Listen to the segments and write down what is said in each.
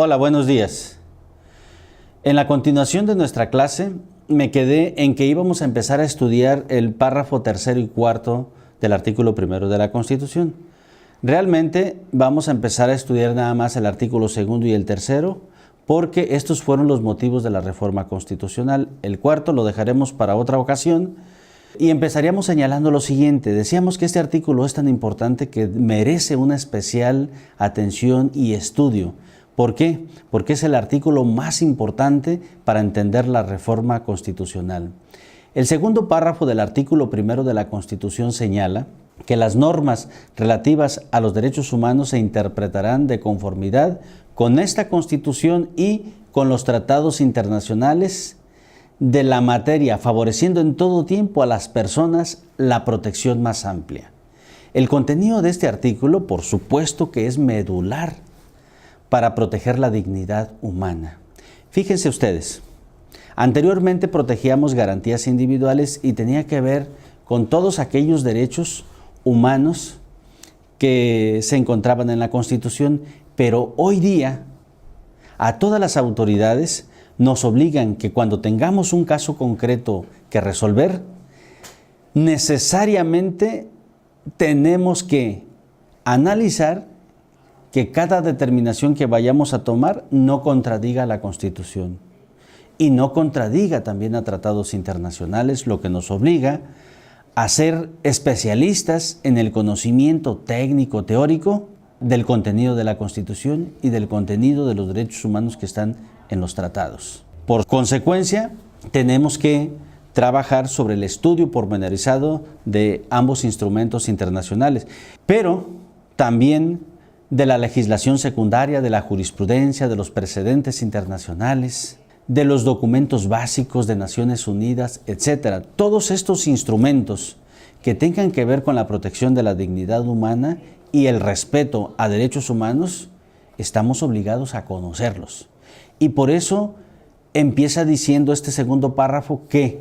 Hola, buenos días. En la continuación de nuestra clase me quedé en que íbamos a empezar a estudiar el párrafo tercero y cuarto del artículo primero de la Constitución. Realmente vamos a empezar a estudiar nada más el artículo segundo y el tercero, porque estos fueron los motivos de la reforma constitucional. El cuarto lo dejaremos para otra ocasión y empezaríamos señalando lo siguiente. Decíamos que este artículo es tan importante que merece una especial atención y estudio. ¿Por qué? Porque es el artículo más importante para entender la reforma constitucional. El segundo párrafo del artículo primero de la Constitución señala que las normas relativas a los derechos humanos se interpretarán de conformidad con esta Constitución y con los tratados internacionales de la materia, favoreciendo en todo tiempo a las personas la protección más amplia. El contenido de este artículo, por supuesto que es medular para proteger la dignidad humana. Fíjense ustedes, anteriormente protegíamos garantías individuales y tenía que ver con todos aquellos derechos humanos que se encontraban en la Constitución, pero hoy día a todas las autoridades nos obligan que cuando tengamos un caso concreto que resolver, necesariamente tenemos que analizar que cada determinación que vayamos a tomar no contradiga la Constitución y no contradiga también a tratados internacionales, lo que nos obliga a ser especialistas en el conocimiento técnico, teórico del contenido de la Constitución y del contenido de los derechos humanos que están en los tratados. Por consecuencia, tenemos que trabajar sobre el estudio pormenorizado de ambos instrumentos internacionales, pero también de la legislación secundaria, de la jurisprudencia, de los precedentes internacionales, de los documentos básicos de Naciones Unidas, etc. Todos estos instrumentos que tengan que ver con la protección de la dignidad humana y el respeto a derechos humanos, estamos obligados a conocerlos. Y por eso empieza diciendo este segundo párrafo que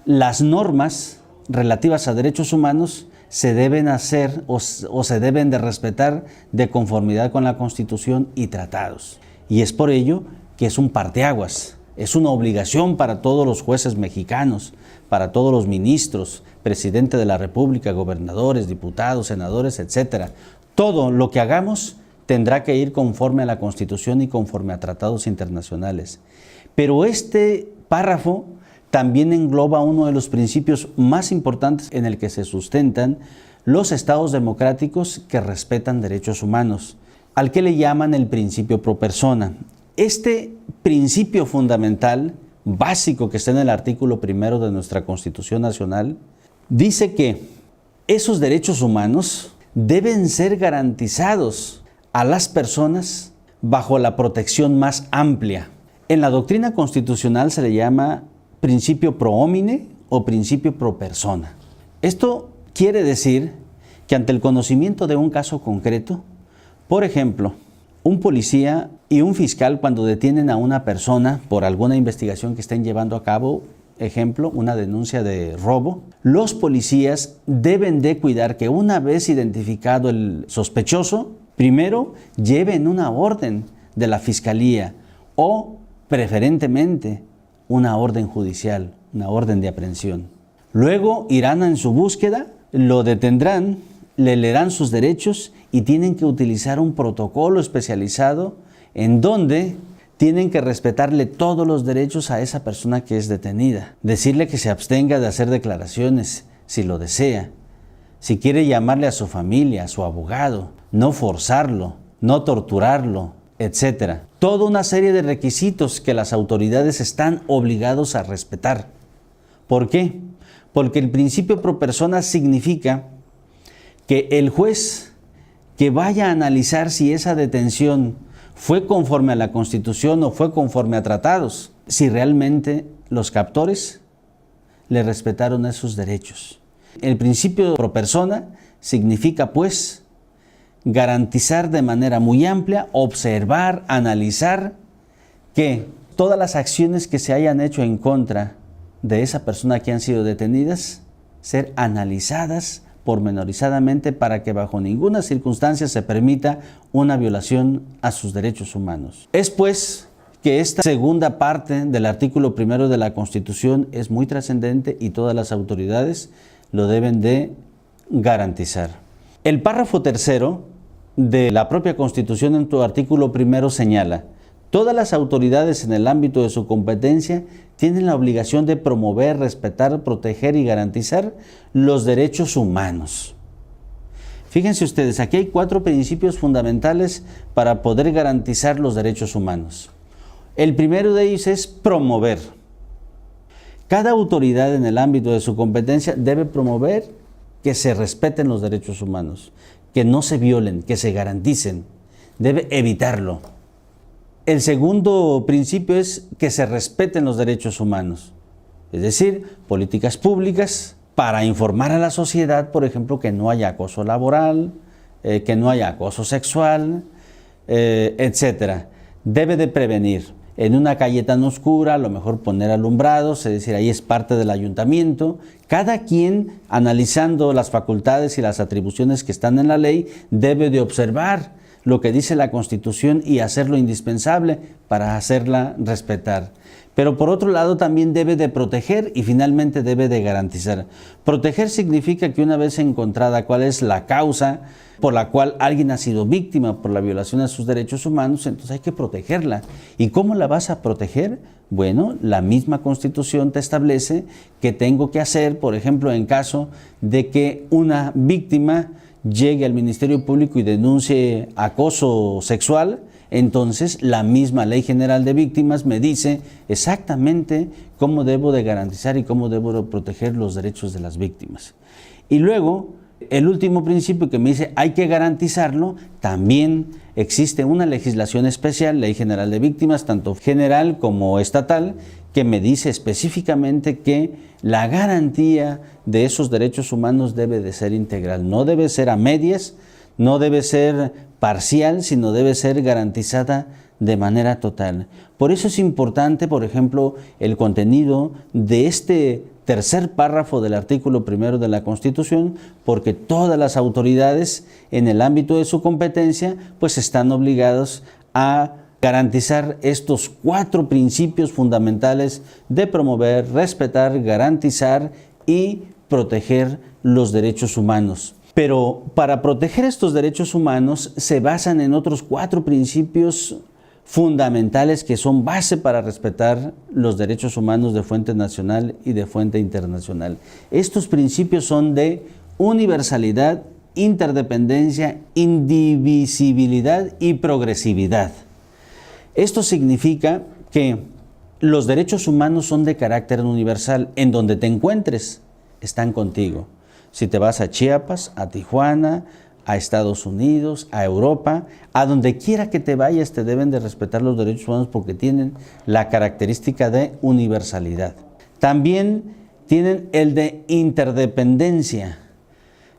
las normas relativas a derechos humanos se deben hacer o se deben de respetar de conformidad con la Constitución y tratados. Y es por ello que es un parteaguas, es una obligación para todos los jueces mexicanos, para todos los ministros, presidente de la República, gobernadores, diputados, senadores, etc. Todo lo que hagamos tendrá que ir conforme a la Constitución y conforme a tratados internacionales. Pero este párrafo también engloba uno de los principios más importantes en el que se sustentan los estados democráticos que respetan derechos humanos, al que le llaman el principio pro persona. Este principio fundamental, básico, que está en el artículo primero de nuestra Constitución Nacional, dice que esos derechos humanos deben ser garantizados a las personas bajo la protección más amplia. En la doctrina constitucional se le llama principio pro homine o principio pro persona. Esto quiere decir que ante el conocimiento de un caso concreto, por ejemplo, un policía y un fiscal cuando detienen a una persona por alguna investigación que estén llevando a cabo, ejemplo, una denuncia de robo, los policías deben de cuidar que una vez identificado el sospechoso, primero lleven una orden de la fiscalía o preferentemente una orden judicial, una orden de aprehensión. Luego irán en su búsqueda, lo detendrán, le leerán sus derechos y tienen que utilizar un protocolo especializado en donde tienen que respetarle todos los derechos a esa persona que es detenida. Decirle que se abstenga de hacer declaraciones si lo desea, si quiere llamarle a su familia, a su abogado, no forzarlo, no torturarlo, etc. Toda una serie de requisitos que las autoridades están obligados a respetar. ¿Por qué? Porque el principio pro persona significa que el juez que vaya a analizar si esa detención fue conforme a la Constitución o fue conforme a tratados, si realmente los captores le respetaron esos derechos. El principio pro persona significa, pues, garantizar de manera muy amplia, observar, analizar que todas las acciones que se hayan hecho en contra de esa persona que han sido detenidas, ser analizadas pormenorizadamente para que bajo ninguna circunstancia se permita una violación a sus derechos humanos. Es pues que esta segunda parte del artículo 1 de la Constitución es muy trascendente y todas las autoridades lo deben de garantizar. El párrafo 3 de la propia Constitución en su artículo 1 señala: todas las autoridades en el ámbito de su competencia tienen la obligación de promover, respetar, proteger y garantizar los derechos humanos. Fíjense ustedes, aquí hay 4 principios fundamentales para poder garantizar los derechos humanos. El primero de ellos es promover. Cada autoridad en el ámbito de su competencia debe promover que se respeten los derechos humanos, que no se violen, que se garanticen. Debe evitarlo. El segundo principio es que se respeten los derechos humanos, es decir, políticas públicas para informar a la sociedad, por ejemplo, que no haya acoso laboral, que no haya acoso sexual, etc. Debe de prevenir. En una calle tan oscura, a lo mejor poner alumbrados, es decir, ahí es parte del ayuntamiento. Cada quien, analizando las facultades y las atribuciones que están en la ley, debe de observar lo que dice la Constitución y hacer lo indispensable para hacerla respetar. Pero por otro lado también debe de proteger y finalmente debe de garantizar. Proteger significa que una vez encontrada cuál es la causa por la cual alguien ha sido víctima por la violación a sus derechos humanos, entonces hay que protegerla. ¿Y cómo la vas a proteger? Bueno, la misma Constitución te establece que tengo que hacer, por ejemplo, en caso de que una víctima llegue al Ministerio Público y denuncie acoso sexual, entonces la misma Ley General de Víctimas me dice exactamente cómo debo de garantizar y cómo debo de proteger los derechos de las víctimas. Y luego, el último principio que me dice hay que garantizarlo, también existe una legislación especial, Ley General de Víctimas, tanto general como estatal, que me dice específicamente que la garantía de esos derechos humanos debe de ser integral, no debe ser a medias, no debe ser parcial, sino debe ser garantizada de manera total. Por eso es importante, por ejemplo, el contenido de este tercer párrafo del artículo 1 de la Constitución, porque todas las autoridades en el ámbito de su competencia pues están obligados a garantizar estos 4 principios fundamentales de promover, respetar, garantizar y proteger los derechos humanos. Pero para proteger estos derechos humanos se basan en otros 4 principios fundamentales que son base para respetar los derechos humanos de fuente nacional y de fuente internacional. Estos principios son de universalidad, interdependencia, indivisibilidad y progresividad. Esto significa que los derechos humanos son de carácter universal. En donde te encuentres, están contigo. Si te vas a Chiapas, a Tijuana, a Estados Unidos, a Europa, a donde quiera que te vayas, te deben de respetar los derechos humanos porque tienen la característica de universalidad. También tienen el de interdependencia,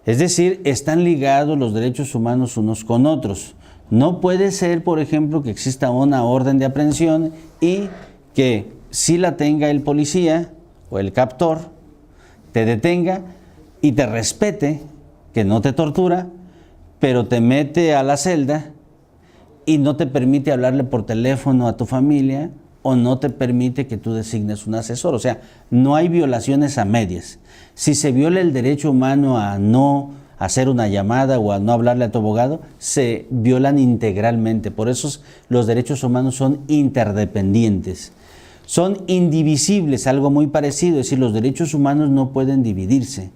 es decir, están ligados los derechos humanos unos con otros. No puede ser, por ejemplo, que exista una orden de aprehensión y que si la tenga el policía o el captor, te detenga y te respete, que no te tortura, pero te mete a la celda y no te permite hablarle por teléfono a tu familia o no te permite que tú designes un asesor. O sea, no hay violaciones a medias. Si se viola el derecho humano a no hacer una llamada o a no hablarle a tu abogado, se violan integralmente. Por eso los derechos humanos son interdependientes. Son indivisibles, algo muy parecido, es decir, los derechos humanos no pueden dividirse.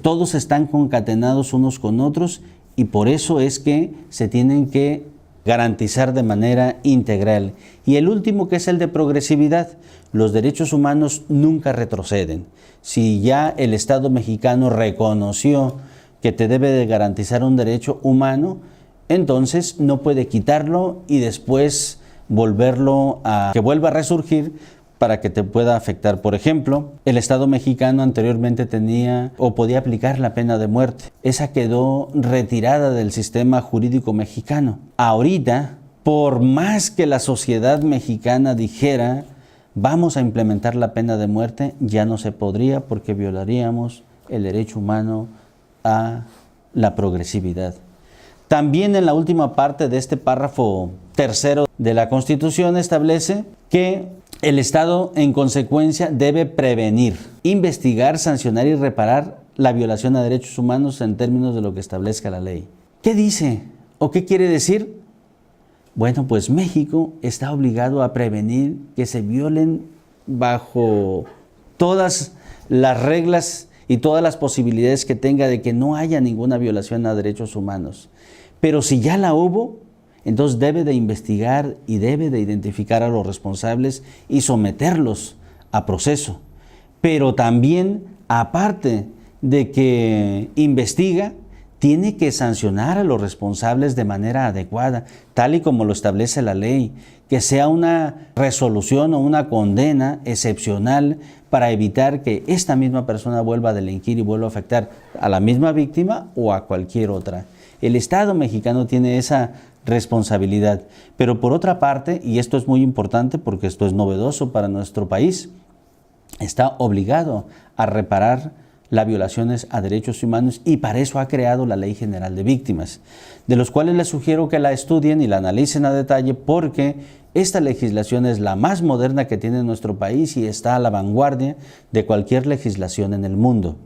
Todos están concatenados unos con otros y por eso es que se tienen que garantizar de manera integral. Y el último, que es el de progresividad, los derechos humanos nunca retroceden. Si ya el Estado mexicano reconoció que te debe de garantizar un derecho humano, entonces no puede quitarlo y después volverlo a que vuelva a resurgir para que te pueda afectar. Por ejemplo, el Estado mexicano anteriormente tenía o podía aplicar la pena de muerte. Esa quedó retirada del sistema jurídico mexicano. Ahorita, por más que la sociedad mexicana dijera vamos a implementar la pena de muerte, ya no se podría porque violaríamos el derecho humano a la progresividad. También en la última parte de este párrafo tercero de la Constitución establece que el Estado, en consecuencia, debe prevenir, investigar, sancionar y reparar la violación a derechos humanos en términos de lo que establezca la ley. ¿Qué dice o qué quiere decir? Bueno, pues México está obligado a prevenir que se violen bajo todas las reglas y todas las posibilidades que tenga de que no haya ninguna violación a derechos humanos. Pero si ya la hubo, entonces debe de investigar y debe de identificar a los responsables y someterlos a proceso. Pero también, aparte de que investiga, tiene que sancionar a los responsables de manera adecuada, tal y como lo establece la ley, que sea una resolución o una condena excepcional para evitar que esta misma persona vuelva a delinquir y vuelva a afectar a la misma víctima o a cualquier otra. El Estado mexicano tiene esa responsabilidad, pero por otra parte, y esto es muy importante porque esto es novedoso para nuestro país, está obligado a reparar las violaciones a derechos humanos y para eso ha creado la Ley General de Víctimas, de los cuales les sugiero que la estudien y la analicen a detalle porque esta legislación es la más moderna que tiene nuestro país y está a la vanguardia de cualquier legislación en el mundo.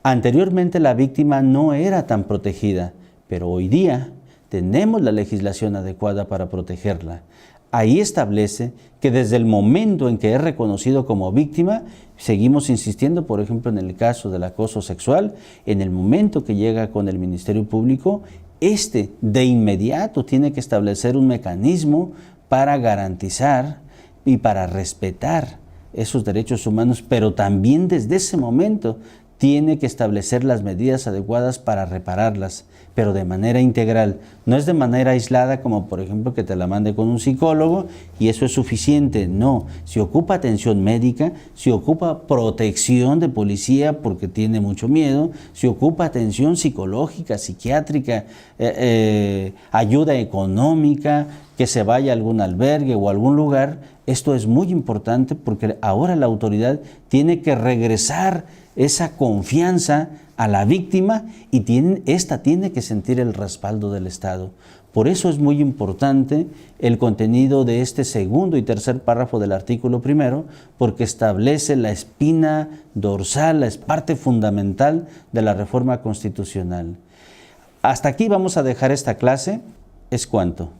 Anteriormente la víctima no era tan protegida, pero hoy día tenemos la legislación adecuada para protegerla. Ahí establece que desde el momento en que es reconocido como víctima, seguimos insistiendo, por ejemplo, en el caso del acoso sexual, en el momento que llega con el Ministerio Público, de inmediato tiene que establecer un mecanismo para garantizar y para respetar esos derechos humanos, pero también desde ese momento tiene que establecer las medidas adecuadas para repararlas, pero de manera integral. No es de manera aislada como por ejemplo que te la mande con un psicólogo y eso es suficiente. No, si ocupa atención médica, si ocupa protección de policía porque tiene mucho miedo, si ocupa atención psicológica, psiquiátrica, ayuda económica, que se vaya a algún albergue o a algún lugar. Esto es muy importante porque ahora la autoridad tiene que regresar esa confianza a la víctima y esta tiene que sentir el respaldo del Estado. Por eso es muy importante el contenido de este segundo y tercer párrafo del artículo primero, porque establece la espina dorsal, es parte fundamental de la reforma constitucional. Hasta aquí vamos a dejar esta clase. ¿Es cuánto?